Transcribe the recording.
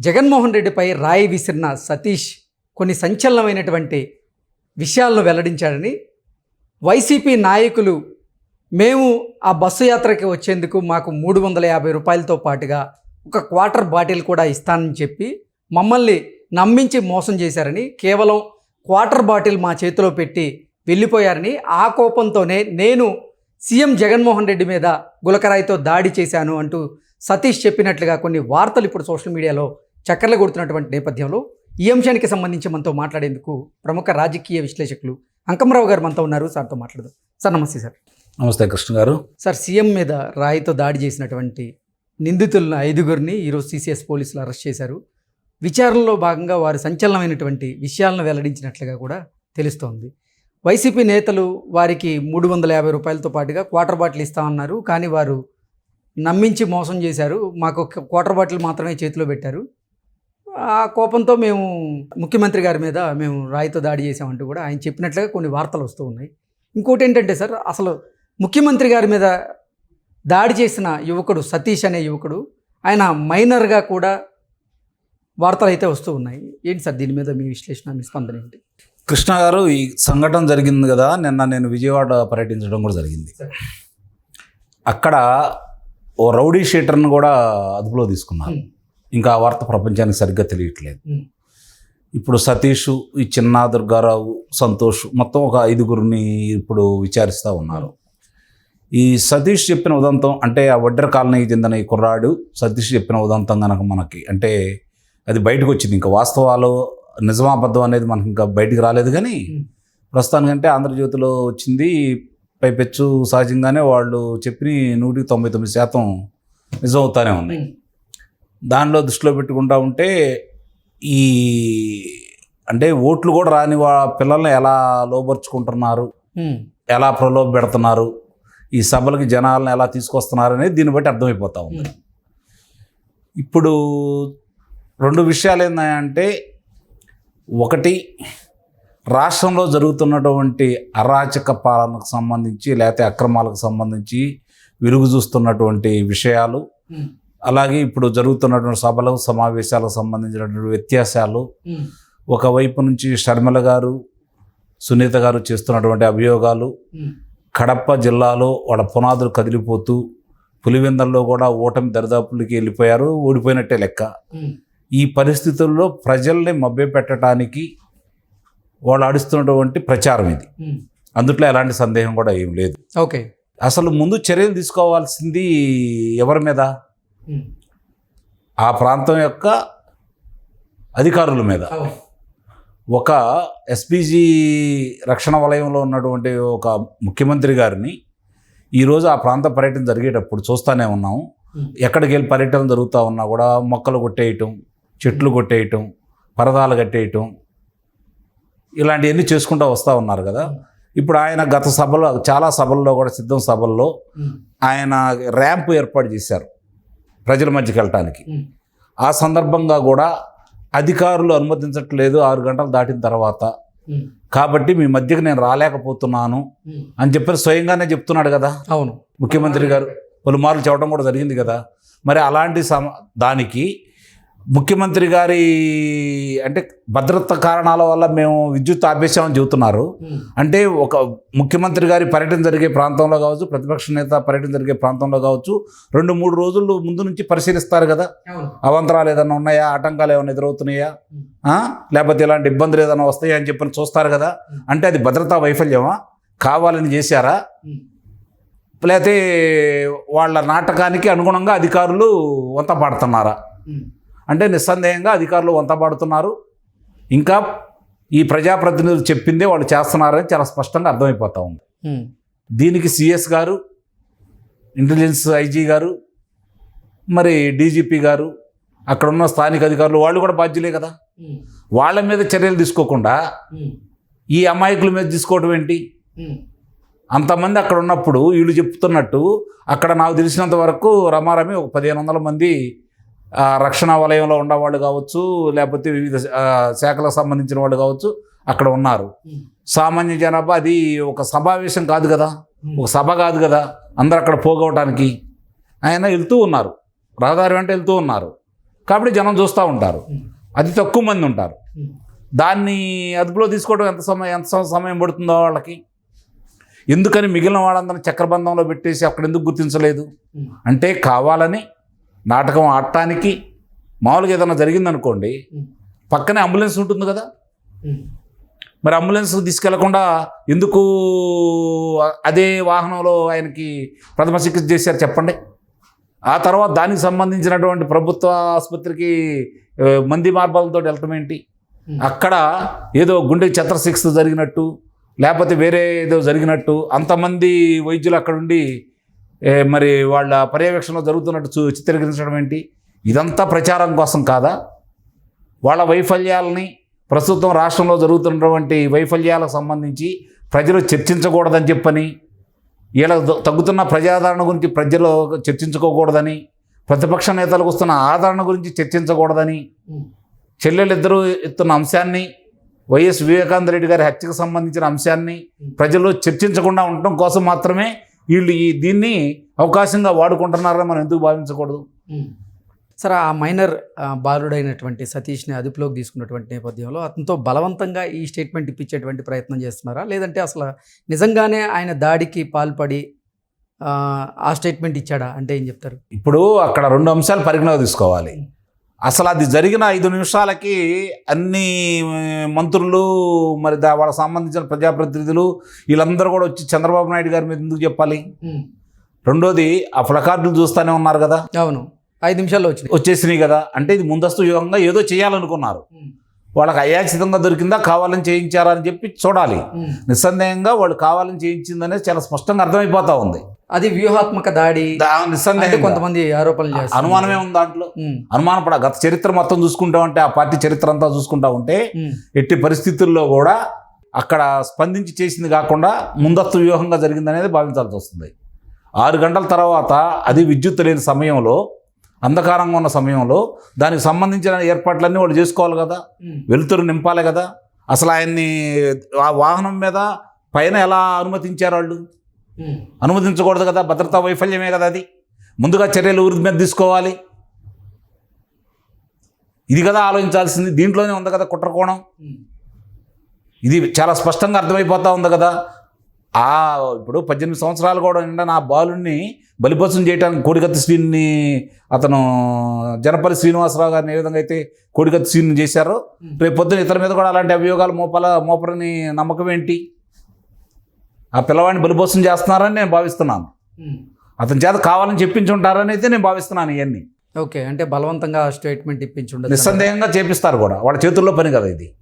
జగన్మోహన్ రెడ్డిపై రాయి విసిరిన సతీష్ కొన్ని సంచలనమైనటువంటి విషయాలను వెల్లడించాడని వైసీపీ నాయకులు మేము ఆ బస్సు యాత్రకి వచ్చేందుకు మాకు 350 రూపాయలతో పాటుగా ఒక క్వార్టర్ బాటిల్ కూడా ఇస్తానని చెప్పి మమ్మల్ని నమ్మించి మోసం చేశారని, కేవలం క్వార్టర్ బాటిల్ మా చేతిలో పెట్టి వెళ్ళిపోయారని, ఆ కోపంతోనే నేను సీఎం జగన్మోహన్ రెడ్డి మీద గులకరాయితో దాడి చేశాను అంటూ సతీష్ చెప్పినట్లుగా కొన్ని వార్తలు ఇప్పుడు సోషల్ మీడియాలో చక్కర్లు కొడుతున్నటువంటి నేపథ్యంలో ఈ అంశానికి సంబంధించి మనతో మాట్లాడేందుకు ప్రముఖ రాజకీయ విశ్లేషకులు అంకమరావు గారు మనతో ఉన్నారు. సార్తో మాట్లాడదాం. సార్ నమస్తే. సార్ నమస్తే కృష్ణ గారు. సార్, సీఎం మీద రాయితో దాడి చేసినటువంటి నిందితులను 5గురిని ఈరోజు CCS పోలీసులు అరెస్ట్ చేశారు. విచారణలో భాగంగా వారు సంచలనమైనటువంటి విషయాలను వెల్లడించినట్లుగా కూడా తెలుస్తోంది. వైసీపీ నేతలు వారికి 350 రూపాయలతో పాటుగా క్వార్టర్ బాటిల్ ఇస్తామన్నారు, కానీ వారు నమ్మించి మోసం చేశారు. మాకు ఒక క్వార్టర్ బాటిల్ మాత్రమే చేతిలో పెట్టారు. ఆ కోపంతో మేము ముఖ్యమంత్రి గారి మీద మేము రాయితో దాడి చేసామంటూ కూడా ఆయన చెప్పినట్లుగా కొన్ని వార్తలు వస్తూ ఉన్నాయి. ఇంకోటి ఏంటంటే సార్, అసలు ముఖ్యమంత్రి గారి మీద దాడి చేసిన యువకుడు సతీష్ అనే యువకుడు, ఆయన మైనర్గా కూడా వార్తలు అయితే వస్తూ ఉన్నాయి. ఏంటి సార్ దీని మీద మీ విశ్లేషణ, మీ స్పందన ఏంటి? కృష్ణ గారు, ఈ సంఘటన జరిగింది కదా, నిన్న నేను విజయవాడ పర్యటించడం కూడా జరిగింది. అక్కడ ఓ రౌడీ షీటర్ను కూడా అదుపులో తీసుకున్నారు. ఇంకా ఆ వార్త ప్రపంచానికి సరిగ్గా తెలియట్లేదు. ఇప్పుడు సతీష్, ఈ చిన్న దుర్గారావు, సంతోష్, మొత్తం ఒక 5గురిని ఇప్పుడు విచారిస్తూ ఉన్నారు. ఈ సతీష్ చెప్పిన ఉదంతం అంటే ఆ వడ్డెర కాలనీకి చెందిన ఈ కుర్రాడు సతీష్ చెప్పిన ఉదంతం కనుక మనకి అంటే అది బయటకు వచ్చింది. ఇంకా వాస్తవాలు నిజమాబద్ధం అనేది మనకి ఇంకా బయటికి రాలేదు, కానీ ప్రస్తుతానికంటే ఆంధ్రజ్యోతిలో వచ్చింది. పైపెచ్చు సహజంగానే వాళ్ళు చెప్పిన 199% నిజం అవుతానే ఉన్నాయి. దానిలో దృష్టిలో పెట్టుకుంటా ఉంటే ఈ అంటే ఓట్లు కూడా రాని పిల్లల్ని ఎలా లోబర్చుకుంటున్నారు, ఎలా ప్రలోభ పెడుతున్నారు, ఈ సభలకి జనాలను ఎలా తీసుకొస్తున్నారు అనేది దీన్ని బట్టి అర్థమైపోతూ ఉంది. ఇప్పుడు 2 విషయాలు ఏంటంటే, ఒకటి రాష్ట్రంలో జరుగుతున్నటువంటి అరాచక పాలనకు సంబంధించి లేకపోతే అక్రమాలకు సంబంధించి విరుగు చూస్తున్నటువంటి విషయాలు, అలాగే ఇప్పుడు జరుగుతున్నటువంటి సభలు సమావేశాలకు సంబంధించినటువంటి వ్యత్యాసాలు, ఒకవైపు నుంచి షర్మిల గారు, సునీత గారు చేస్తున్నటువంటి అభియోగాలు, కడప జిల్లాలో వాళ్ళ పునాదులు కదిలిపోతూ పులివెందల్లో కూడా ఓటమి దరిదాపులకి వెళ్ళిపోయారు, ఓడిపోయినట్టే లెక్క. ఈ పరిస్థితుల్లో ప్రజల్ని మభ్యపెట్టడానికి వాళ్ళు ఆడిస్తున్నటువంటి ప్రచారం ఇది. అందుట్లో ఎలాంటి సందేహం కూడా ఏం లేదు. ఓకే, అసలు ముందు చర్యలు తీసుకోవాల్సింది ఎవరి మీద? ఆ ప్రాంతం యొక్క అధికారుల మీద. ఒక SPG రక్షణ వలయంలో ఉన్నటువంటి ఒక ముఖ్యమంత్రి గారిని ఈరోజు ఆ ప్రాంత పర్యటన జరిగేటప్పుడు చూస్తూనే ఉన్నాము. ఎక్కడికి వెళ్ళి పర్యటన జరుగుతూ ఉన్నా కూడా మొక్కలు కొట్టేయటం, చెట్లు కొట్టేయటం, పరదాలు కట్టేయటం, ఇలాంటివన్నీ చేసుకుంటూ వస్తూ ఉన్నారు కదా. ఇప్పుడు ఆయన గత సభలో చాలా సభల్లో కూడా సిద్ధం సభల్లో ఆయన ర్యాంపు ఏర్పాటు చేశారు ప్రజల మధ్యకి వెళ్ళటానికి. ఆ సందర్భంగా కూడా అధికారులు అనుమతించట్లేదు 6 గంటలు దాటిన తర్వాత, కాబట్టి మీ మధ్యకి నేను రాలేకపోతున్నాను అని చెప్పి స్వయంగానే చెప్తున్నాడు కదా. అవును, ముఖ్యమంత్రి గారు పలుమార్లు చెప్పడం కూడా జరిగింది కదా. మరి అలాంటి దానికి ముఖ్యమంత్రి గారి అంటే భద్రతా కారణాల వల్ల మేము విద్యుత్ ఆపేశామని చెబుతున్నారు. అంటే ఒక ముఖ్యమంత్రి గారి పర్యటన జరిగే ప్రాంతంలో కావచ్చు, ప్రతిపక్ష నేత పర్యటన జరిగే ప్రాంతంలో కావచ్చు, 2-3 రోజులు ముందు నుంచి పరిశీలిస్తారు కదా. అవాంతరాలు ఏదైనా ఉన్నాయా, ఆటంకాలు ఏమైనా ఎదురవుతున్నాయా, లేకపోతే ఇలాంటి ఇబ్బందులు ఏదైనా వస్తాయా అని చెప్పని చూస్తారు కదా. అంటే అది భద్రతా వైఫల్యమా, కావాలని చేశారా, లేకపోతే వాళ్ళ నాటకానికి అనుగుణంగా అధికారులు వంత పాడుతున్నారా? అంటే నిస్సందేహంగా అధికారులు వంత పాడుతున్నారు. ఇంకా ఈ ప్రజాప్రతినిధులు చెప్పిందే వాళ్ళు చేస్తున్నారని చాలా స్పష్టంగా అర్థమైపోతూ ఉంది. దీనికి CS గారు, ఇంటెలిజెన్స్ IG గారు, మరి DGP గారు, అక్కడ ఉన్న స్థానిక అధికారులు వాళ్ళు కూడా బాధ్యులే కదా. వాళ్ళ మీద చర్యలు తీసుకోకుండా ఈ అమాయకుల మీద తీసుకోవడం ఏంటి? అంతమంది అక్కడ ఉన్నప్పుడు వీళ్ళు చెప్తున్నట్టు అక్కడ నాకు తెలిసినంత వరకు రమారమి ఒక 1500 మంది రక్షణ వలయంలో ఉన్నవాళ్ళు కావచ్చు, లేకపోతే వివిధ శాఖలకు సంబంధించిన వాళ్ళు కావచ్చు అక్కడ ఉన్నారు. సామాన్య జనాభా, అది ఒక సమావేశం కాదు కదా, ఒక సభ కాదు కదా అందరు అక్కడ పోగొవటానికి. ఆయన వెళ్తూ ఉన్నారు, రహదారి వెంట వెళ్తూ ఉన్నారు. కాబట్టి జనం చూస్తూ ఉంటారు. అతి తక్కువ మంది ఉంటారు. దాన్ని అదుపులో తీసుకోవడం ఎంత సమయం పడుతుందో వాళ్ళకి. ఎందుకని మిగిలిన వాళ్ళందరినీ చక్రబంధంలో పెట్టేసి అక్కడ ఎందుకు గుర్తించలేదు అంటే, కావాలని నాటకం ఆడటానికి. మామూలుగా ఏదైనా జరిగిందనుకోండి, పక్కనే అంబులెన్స్ ఉంటుంది కదా, మరి అంబులెన్స్ తీసుకెళ్లకుండా ఎందుకు అదే వాహనంలో ఆయనకి ప్రథమ చికిత్స చేశారు చెప్పండి. ఆ తర్వాత దానికి సంబంధించినటువంటి ప్రభుత్వ ఆసుపత్రికి మంది మార్గాలతో వెళ్ళటం ఏంటి? అక్కడ ఏదో గుండె శస్త్రచికిత్స జరిగినట్టు, లేకపోతే వేరే ఏదో జరిగినట్టు అంతమంది వైద్యులు అక్కడ ఉండి మరి వాళ్ళ పర్యవేక్షణలో జరుగుతున్నట్టు చిత్రీకరించడం ఏంటి? ఇదంతా ప్రచారం కోసం కాదా? వాళ్ళ వైఫల్యాలని, ప్రస్తుతం రాష్ట్రంలో జరుగుతున్నటువంటి వైఫల్యాలకు సంబంధించి ప్రజలు చర్చించకూడదని చెప్పని, వీళ్ళ తగ్గుతున్న ప్రజాదరణ గురించి ప్రజలు చర్చించుకోకూడదని, ప్రతిపక్ష నేతలకు వస్తున్న ఆదరణ గురించి చర్చించకూడదని, చెల్లెలిద్దరూ ఎత్తున్న అంశాన్ని, వైఎస్ వివేకానంద రెడ్డి గారి హత్యకు సంబంధించిన అంశాన్ని ప్రజల్లో చర్చించకుండా ఉండటం కోసం మాత్రమే వీళ్ళు దీన్ని అవకాశంగా వాడుకుంటున్నారని మనం ఎందుకు భావించకూడదు? సార్, ఆ మైనర్ బాలుడైనటువంటి సతీష్ని అదుపులోకి తీసుకున్నటువంటి నేపథ్యంలో అతనితో బలవంతంగా ఈ స్టేట్మెంట్ ఇప్పించేటువంటి ప్రయత్నం చేస్తున్నారా, లేదంటే అసలు నిజంగానే ఆయన దాడికి పాల్పడి ఆ స్టేట్మెంట్ ఇచ్చాడా అంటే ఏం చెప్తారు? ఇప్పుడు అక్కడ 2 అంశాలు పరిగణలోకి తీసుకోవాలి. అసలు అది జరిగిన 5 నిమిషాలకి అన్ని మంత్రులు, మరి వాళ్ళకి సంబంధించిన ప్రజాప్రతినిధులు వీళ్ళందరూ కూడా వచ్చి చంద్రబాబు నాయుడు గారి మీద ఎందుకు చెప్పాలి? రెండోది, ఆ ప్లకార్డులు చూస్తూనే ఉన్నారు కదా. అవును, 5 నిమిషాల్లో వచ్చేసినాయి కదా. అంటే ఇది ముందస్తు వ్యూహంగా ఏదో చేయాలనుకున్నారు. వాళ్ళకి అయాచితంగా దొరికిందా, కావాలని చేయించారా అని చెప్పి చూడాలి. నిస్సందేహంగా వాళ్ళు కావాలని చేయించిందనేది చాలా స్పష్టంగా అర్థమైపోతా ఉంది. అది వ్యూహాత్మక దాడి నిస్సందేహంగా కొంతమంది ఆరోపణలు చేస్తారు. అనుమానమే ఉంది దాంట్లో. అనుమానపడ గత చరిత్ర మొత్తం చూసుకుంటా ఉంటే, ఆ పార్టీ చరిత్ర అంతా చూసుకుంటా ఉంటే, ఎట్టి పరిస్థితుల్లో కూడా అక్కడ స్పందించి చేసింది కాకుండా ముందస్తు వ్యూహంగా జరిగిందనేది భావించాల్సి వస్తుంది. 6 గంటల తర్వాత, అది విద్యుత్ లేని సమయంలో, అంధకారంగా ఉన్న సమయంలో దానికి సంబంధించిన ఏర్పాట్లన్నీ వాళ్ళు చేసుకోవాలి కదా. వెలుతురు నింపాలి కదా. అసలు ఆయన్ని ఆ వాహనం మీద పైన ఎలా అనుమతించారు వాళ్ళు? అనుమతించకూడదు కదా. భద్రతా వైఫల్యమే కదా అది. ముందుగా చర్యలు ఊరి మీద తీసుకోవాలి. ఇది కదా ఆలోచించాల్సింది. దీంట్లోనే ఉంది కదా కుట్రకోణం. ఇది చాలా స్పష్టంగా అర్థమైపోతూ ఉంది కదా. ఇప్పుడు 18 సంవత్సరాలు కూడా నిండా నా బాలుని బలిపశం చేయడానికి కోడికత్తి శ్రీని, అతను జనపల్లి శ్రీనివాసరావు గారిని ఏ విధంగా అయితే కోడికత్తి శ్రీని చేశారో, రేపు పొద్దున ఇతర మీద కూడా అలాంటి అభియోగాలు మోపరని నమ్మకం ఏంటి? ఆ పిల్లవాడిని బలిపశం చేస్తున్నారని నేను భావిస్తున్నాను. అతని చేత కావాలని చెప్పించుంటారని అయితే నేను భావిస్తున్నాను. ఇవన్నీ ఓకే, అంటే బలవంతంగా స్టేట్మెంట్ ఇప్పించుండదు. నిస్సందేహంగా చేపిస్తారు కూడా. వాళ్ళ చేతుల్లో పని కదా ఇది.